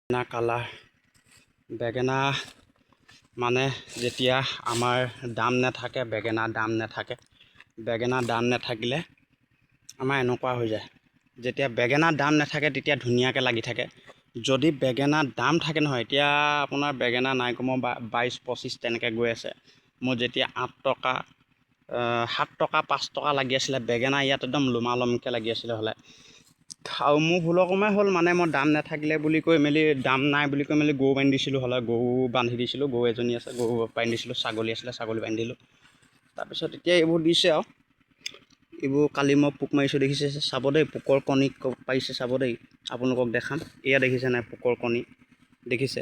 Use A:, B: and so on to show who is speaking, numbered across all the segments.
A: বেঙেনা কালাৰ বেঙেনা মানে যেতিয়া আমাৰ দাম নাথাকে বেঙেনা দাম নাথাকিলে আমাৰ এনেকুৱা হৈ যায়। যেতিয়া বেঙেনা দাম নাথাকে তেতিয়া ধুনীয়াকৈ লাগি থাকে। যদি বেঙেনা দাম থাকে নহয়, এতিয়া আপোনাৰ বেঙেনা নাই কমেও 22-25 তেনেকৈ গৈ আছে। মোৰ যেতিয়া 8 টকা 7 টকা 5 টকা লাগি আছিলে বেঙেনা, ইয়াত একদম লোমালমকৈ লাগি আছিলে হ'লে। আৰু মোৰ ভুলকমে হ'ল, মানে মই দাম নাথাকিলে বুলি কৈ মেলি দাম নাই বুলি কৈ মেলি গৰু বান্ধি দিছিলোঁ হ'লে। গৰু বান্ধি দিছিলোঁ, গৰু এজনী আছে, গৰু বান্ধি দিছিলোঁ। ছাগলী আছিলে, ছাগলী বান্ধি দিলোঁ। তাৰপিছত এতিয়া এইবোৰ দিছে আৰু এইবোৰ কালি মই পোক মাৰিছোঁ, দেখিছে চাব দেই। পোকৰ কণী পাৰিছে চাব দেই, আপোনালোকক দেখাম। এয়া দেখিছে নাই পোকৰ কণী, দেখিছে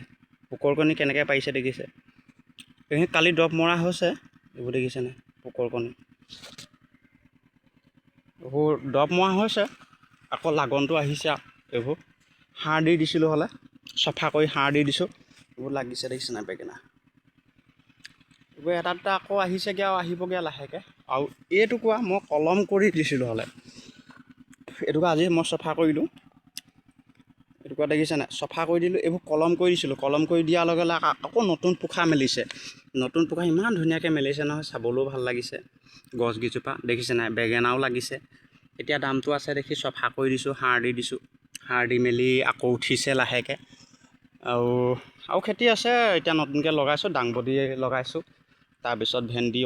A: পোকৰ কণী কেনেকৈ পাৰিছে দেখিছে। এই কালি দৰৱ মৰা হৈছে, এইবোৰ দেখিছে নাই পোকৰ কণী, এইবোৰ দৰৱ মৰা হৈছে। আকৌ লাগনটো আহিছে আৰু এইবোৰ সাৰ দি দিছিলোঁ হ'লে, চফা কৰি সাৰ দি দিছোঁ। এইবোৰ লাগিছে দেখিছে নাই বেঙেনা, এইবোৰ এটা দুটা আকৌ আহিছেগৈ আৰু আহিবগৈ লাহেকৈ। আৰু এইটুকুৰা মই কলম কৰি দিছিলোঁ হ'লে, এইটুকুৰা আজি মই চফা কৰিলোঁ। এইটুকুৰা দেখিছে নাই চফা কৰি দিলোঁ। এইবোৰ কলম কৰি দিছিলোঁ, কলম কৰি দিয়াৰ লগে লগে আকৌ নতুন পোখা মেলিছে। নতুন পোখা ইমান ধুনীয়াকৈ মেলিছে নহয়, চাবলৈও ভাল লাগিছে। গছকেইজোপা দেখিছে নাই, বেঙেনাও লাগিছে। এতিয়া দামটো আছে দেখি চফা কৰি দিছোঁ, সাৰ দি দিছোঁ। সাৰ দি মেলি আকৌ উঠিছে লাহেকৈ। আৰু খেতি আছে এতিয়া নতুনকৈ লগাইছোঁ, দাংবডি লগাইছোঁ। তাৰপিছত ভেন্দি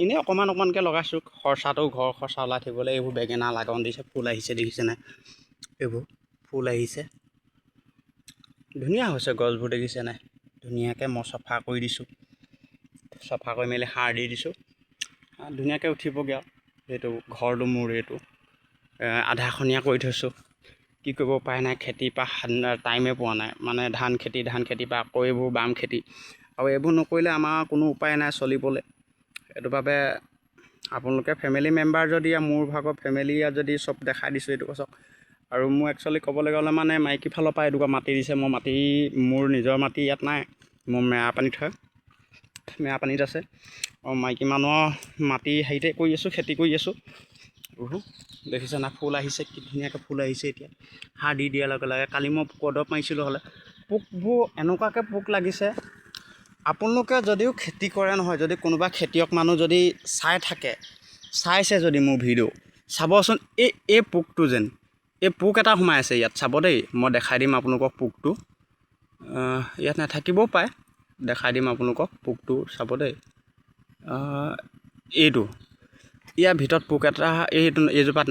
A: এনেই অকণমানকৈ লগাইছোঁ। খৰচাটো ঘৰৰ খৰচা ওলাই থাকিবলৈ। এইবোৰ বেঙেনা লাগন দিছে, ফুল আহিছে দেখিছে নাই, এইবোৰ ফুল আহিছে, ধুনীয়া হৈছে গছবোৰ দেখিছে নাই। ধুনীয়াকৈ মই চফা কৰি দিছোঁ, চফা কৰি মেলি সাৰ দি দিছোঁ। ধুনীয়াকৈ উঠিবগৈ আৰু সেইটো ঘৰটো মোৰ এইটো আধাখনীয়া কৰি থৈছোঁ। কি কৰিব উপায় নাই, খেতিৰ পৰা টাইমে পোৱা নাই। মানে ধান খেতিৰ পৰা আকৌ এইবোৰ বাম খেতি, আৰু এইবোৰ নকৰিলে আমাৰ কোনো উপায় নাই চলিবলৈ। সেইটো বাবে আপোনালোকে ফেমিলি মেম্বাৰ যদি, মোৰ ভাগৰ ফেমিলিয়ে যদি চব দেখাই দিছোঁ এইটো চাওক। আৰু মোৰ একচুৱেলি ক'বলৈ গ'লে মানে মাইকী ফালৰ পৰা এটুকুৰা মাটি দিছে। মোৰ নিজৰ মাটি ইয়াত নাই, মোৰ মেৰাপানীত হয়, মেৰাপানীত আছে। আৰু মাইকী মানুহৰ মাটি হেৰিতে কৰি আছোঁ, খেতি কৰি আছোঁ। দেখিছে না ফুল আহিছে, কি ধুনীয়াকৈ ফুল আহিছে। এতিয়া সাৰ দি দিয়াৰ লগে লগে কালি মই পোকৰ দৰৱ মাৰিছিলোঁ হ'লে, পোকবোৰ এনেকুৱাকৈ পোক লাগিছে। আপোনালোকে যদিও খেতি কৰে নহয়, যদি কোনোবা খেতিয়ক মানুহ যদি চাইছে যদি মোৰ ভিডিঅ' চাবচোন, এই পোকটো যেন এই পোক এটা সোমাই আছে ইয়াত, চাব দেই। মই দেখাই দিম আপোনালোকক পোকটো, ইয়াত নাথাকিবও পাৰে, দেখাই দিম আপোনালোকক পোকটো চাব দেই। এইটো ইয়াৰ ভিতৰত পোক এটা, এইজোপাত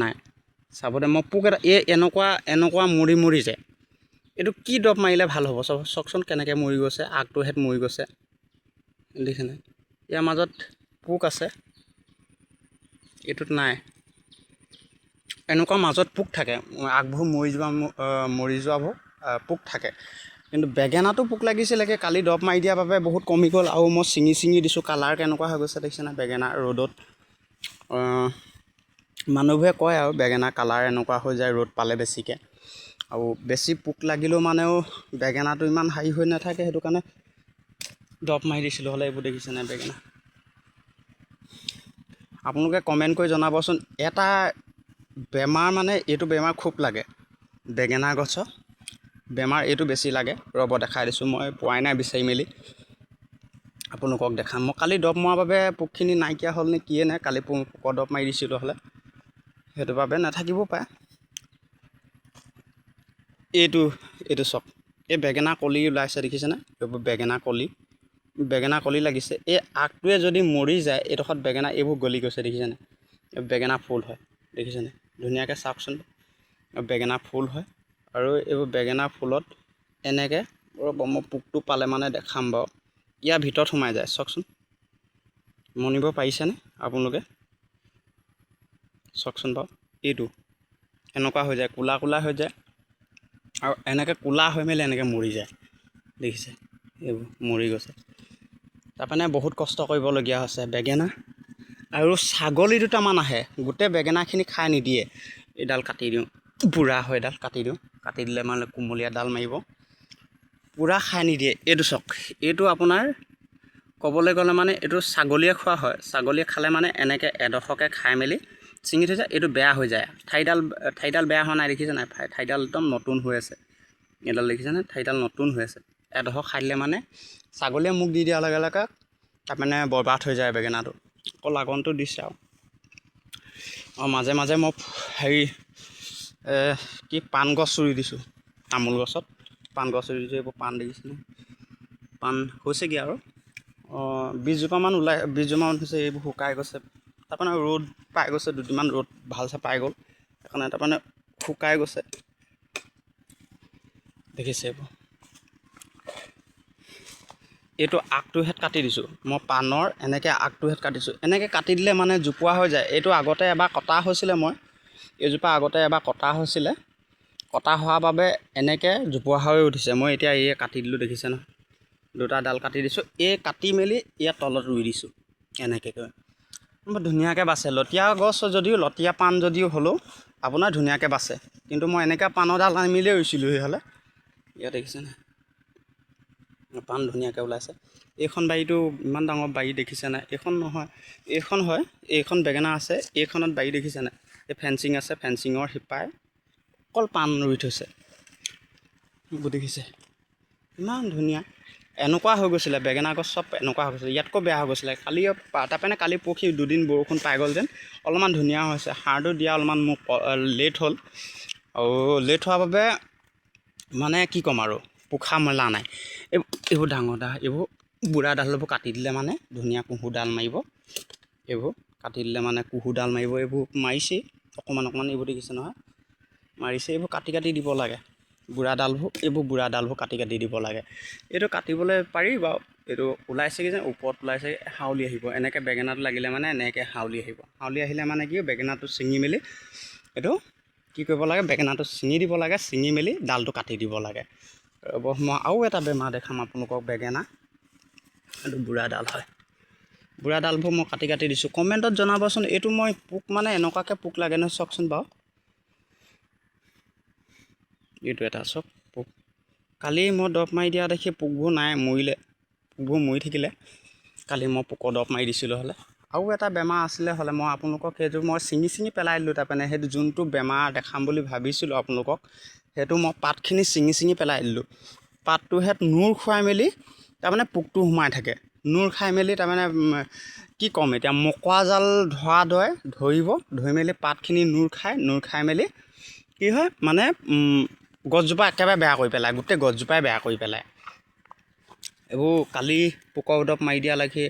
A: নাই চাব দে। মই পোক এটা এনেকুৱা মৰি যায়। এইটো কি দৰৱ মাৰিলে ভাল হ'ব চাওকচোন, কেনেকৈ মৰি গৈছে, আগটো হেঁত মৰি গৈছে দেখিছেনে। ইয়াৰ মাজত পোক আছে, এইটোত নাই। এনেকুৱা মাজত পোক থাকে, আগবোৰ মৰি যোৱাবোৰ পোক থাকে। কিন্তু বেঙেনাটো পোক লাগিছিলেগৈ, কালি দৰৱ মাৰি দিয়াৰ বাবে বহুত কমি গ'ল। আৰু মই ছিঙি দিছোঁ, কালাৰ কেনেকুৱা হৈ গৈছে দেখিছেনে বেঙেনা ৰ'দত। মানুহবোৰে কয় আৰু বেঙেনা কালাৰ এনেকুৱা হৈ যায় ৰ'দ পালে বেছিকৈ। আৰু বেছি পোক লাগিলেও মানেও বেঙেনাটো ইমান হেৰি হৈ নাথাকে, সেইটো কাৰণে দৰৱ মাৰি দিছিলোঁ হ'লে। এইবোৰ দেখিছে নাই বেঙেনা, আপোনালোকে কমেণ্ট কৰি জনাবচোন। এটা বেমাৰ মানে এইটো বেমাৰ খুব লাগে বেঙেনা গছৰ, বেমাৰ এইটো বেছি লাগে। ৰ'ব দেখাই দিছোঁ, মই পোৱাই নাই বিচাৰি মেলি, আপোনালোকক দেখাম। মই কালি দৰৱ মৰাৰ বাবে পোকখিনি নাইকিয়া হ'ল নে কিয়ে নে, কালি পোকৰ দৰৱ মাৰি দিছিলোঁ হ'লে, সেইটো বাবে নাথাকিবও পাৰে। এইটো চাওক, এই বেঙেনা কলি ওলাইছে দেখিছেনে, এইবোৰ বেঙেনা কলি লাগিছে। এই আগটোৱে যদি মৰি যায়, এইডোখৰত বেঙেনা এইবোৰ গলি গৈছে দেখিছেনে। বেঙেনা ফুল হয় দেখিছেনে, ধুনীয়াকৈ চাওকচোন, বেঙেনা ফুল হয়। আৰু এইবোৰ বেঙেনা ফুলত এনেকৈ মই পোকটো পালে মানে দেখাম বাৰু, ইয়াৰ ভিতৰত সোমাই যায় চাওকচোন। মনিব পাৰিছেনে আপোনালোকে, চাওকচোন বাৰু। এইটো এনেকুৱা হৈ যায়, ক'লা হৈ যায়। আৰু এনেকৈ ক'লা হৈ মেলি এনেকৈ মৰি যায় দেখিছে, এইবোৰ মৰি গৈছে। তাৰমানে বহুত কষ্ট কৰিবলগীয়া হৈছে বেঙেনা। আৰু ছাগলী দুটামান আহে, গোটেই বেঙেনাখিনি খাই নিদিয়ে। এইডাল কাটি দিওঁ, বুঢ়া হয় এডাল কাটি দিওঁ, কাটি দিলে মানে কুমলীয়া ডাল মাৰিব, পূৰা খাই নিদিয়ে। এইটো চাওক, এইটো আপোনাৰ ক'বলৈ গ'লে মানে এইটো ছাগলীয়ে খোৱা হয়। ছাগলীয়ে খালে মানে এনেকৈ এডোখৰকৈ খাই মেলি ছিঙি থৈ যায়, এইটো বেয়া হৈ যায়। ঠাইডাল বেয়া হোৱা নাই দেখিছে নাই, ঠাইডাল একদম নতুন হৈ আছে। এডাল দেখিছেনে ঠাইডাল নতুন হৈ আছে এডোখৰ খাই দিলে মানে ছাগলীয়ে মুখ দি দিয়াৰ লগে লগে তাৰমানে বৰবাদ হৈ যায় বেঙেনাটো অকল লাগনটো দিছে আৰু মাজে মাজে মই হেৰি কি পাণ গছ ৰুই দিছোঁ তামোল গছত পাণ গছ ৰুই দিছোঁ এইবোৰ পাণ দেখিছেনে পাণ হৈছেগৈ আৰু 20 জোপামান 20 জোপামান হৈছে এইবোৰ শুকাই গৈছে তাৰমানে ৰ'দ পাই গৈছে দুদিনমান ৰ'দ ভালছে পাই গ'ল সেইকাৰণে তাৰমানে শুকাই গৈছে দেখিছে এইবোৰ এইটো আগটোহেঁত কাটি দিছোঁ মই পাণৰ এনেকৈ আগটোহেঁত কাটিছোঁ এনেকৈ কাটি দিলে মানে জোপোৱা হৈ যায় এইটো আগতে এবাৰ কটা হৈছিলে মই এইজোপা আগতে এবাৰ কটা হৈছিলে কটা হোৱাৰ বাবে এনেকৈ জোপোৱা হৈ উঠিছে মই এতিয়া এই কাটি দিলোঁ দেখিছে নহয় দুটা ডাল কাটি দিছোঁ এই কাটি মেলি ইয়াত তলত ৰুই দিছোঁ এনেকৈ কৰি ধুনীয়াকৈ বাচে লতীয়া গছ যদিও লতীয়া পাণ যদিও হ'লেও আপোনাৰ ধুনীয়াকৈ বাচে কিন্তু মই এনেকৈ পাণৰ ডাল আনি মেলিয়ে ৰুইছিলোঁ সেইহ'লে ইয়াত দেখিছেনে পাণ ধুনীয়াকৈ ওলাইছে এইখন বাৰীটো ইমান ডাঙৰ বাৰী দেখিছে নাই এইখন নহয় এইখন হয় এইখন বেঙেনা আছে এইখনত বাৰী দেখিছে নাই এই ফেঞ্চিং আছে ফেঞ্চিঙৰ সিপাৰে অকল পাণ ৰুই থৈছে দেখিছে ইমান ধুনীয়া এনেকুৱা হৈ গৈছিলে বেঙেনা গছ চব এনেকুৱা হৈ গৈছিলে ইয়াতকৈ বেয়া হৈ গৈছিলে কালি তাৰপৰা কালি পৰহি দুদিন বৰষুণ পাই গ'ল যেন অলপমান ধুনীয়া হৈছে সাৰটো দিয়া অলপমান মোক লেট হ'ল আৰু লেট হোৱাৰ বাবে মানে কি ক'ম আৰু পোখা মেলা নাই এইবোৰ ডাঙৰ এইবোৰ বুঢ়াডালবোৰ কাটি দিলে মানে ধুনীয়া কুহুডাল মাৰিব এইবোৰ কাটি দিলে মানে কুহুডাল মাৰিব এইবোৰ মাৰিছেই অকণমান এইবোৰ দেখিছে নহয় মাৰিছে এইবোৰ কাটি দিব লাগে বুঢ়াডালবোৰ কাটি দিব লাগে এইটো কাটিবলৈ পাৰি বাৰু এইটো ওলাইছেগৈ যে ওপৰত ওলাইছে হাউলি আহিব এনেকৈ বেঙেনাটো লাগিলে মানে এনেকৈ হাউলি আহিলে মানে কি বেঙেনাটো ছিঙি মেলি এইটো কি কৰিব লাগে বেঙেনাটো ছিঙি দিব লাগে ছিঙি মেলি ডালটো কাটি দিব লাগে মই আৰু এটা বেমাৰ দেখাম আপোনালোকক বেঙেনা এইটো বুঢ়াডাল হয় বুঢ়াডালবোৰ মই কাটি দিছোঁ কমেণ্টত জনাবচোন এইটো মই পোক মানে এনেকুৱাকৈ পোক লাগে নহয় চাওকচোন বাৰু এইটো এটা চব পোক কালি মই দৰৱ মাৰি দিয়া দেখি পোকবোৰ নাই মৰিলে পোকবোৰ মৰি থাকিলে কালি মই পোকৰ দৰৱ মাৰি দিছিলোঁ হ'লে আৰু এটা বেমাৰ আছিলে হ'লে মই আপোনালোকক সেইটো মই ছিঙি পেলাই দিলোঁ তাৰমানে সেইটো যোনটো বেমাৰ দেখাম বুলি ভাবিছিলোঁ আপোনালোকক সেইটো মই পাতখিনি ছিঙি পেলাই দিলোঁ পাতটোহেঁত নূৰ খুৱাই মেলি তাৰমানে পোকটো সোমাই থাকে নূৰ খাই মেলি তাৰমানে কি ক'ম এতিয়া মকৰা জাল ধৰি মেলি পাতখিনি নূৰ খাই মেলি কি হয় মানে গছজোপা একেবাৰে বেয়া কৰি পেলায় গোটেই গছজোপাই বেয়া কৰি পেলায় এইবোৰ কালি পোকৰ দৰৱ মাৰি দিয়া লাগি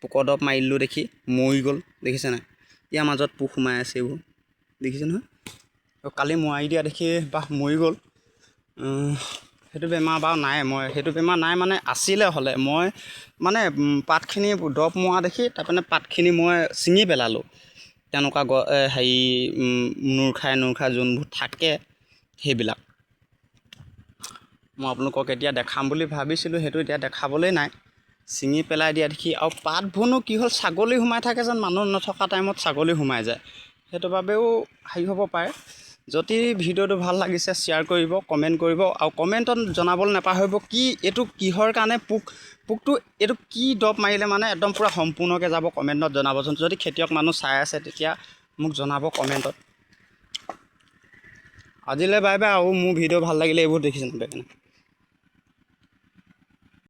A: পোকৰ দৰৱ মাৰি দিলোঁ দেখি মৰি গ'ল দেখিছে নাই ইয়াৰ মাজত পোক সোমাই আছে এইবোৰ দেখিছে নহয় কালি মাৰি দিয়া দেখি মৰি গ'ল সেইটো বেমাৰ বাৰু নাই সেইটো বেমাৰ নাই মানে আছিলে হ'লে মই মানে পাতখিনি দৰৱ মৰা দেখি তাৰমানে পাতখিনি মই ছিঙি পেলালোঁ তেনেকুৱা হেৰি নূৰ খাই যোনবোৰ থাকে সেইবিলাক মই আপোনালোকক এতিয়া দেখাম বুলি ভাবিছিলোঁ সেইটো এতিয়া দেখাবলৈ নাই ছিঙি পেলাই দিয়া দেখি আৰু পাতবোৰনো কি হ'ল ছাগলী সোমাই থাকে যেন মানুহ নথকা টাইমত ছাগলী সোমাই যায় সেইটো বাবেও হেৰি হ'ব পাৰে যদি ভিডিঅ'টো ভাল লাগিছে শ্বেয়াৰ কৰিব কমেণ্ট কৰিব আৰু কমেণ্টত জনাবলৈ নাপাহৰিব কি এইটো কিহৰ কাৰণে পোকটো এইটো কি দৰৱ মাৰিলে মানে একদম পূৰা সম্পূৰ্ণকৈ যাব কমেণ্টত জনাবচোন যদি খেতিয়ক মানুহ চাই আছে তেতিয়া মোক জনাব কমেণ্টত আজিলৈ বাই বাই আৰু মোৰ ভিডিঅ' ভাল লাগিলে এইবোৰ দেখিছেনে বেঙেনা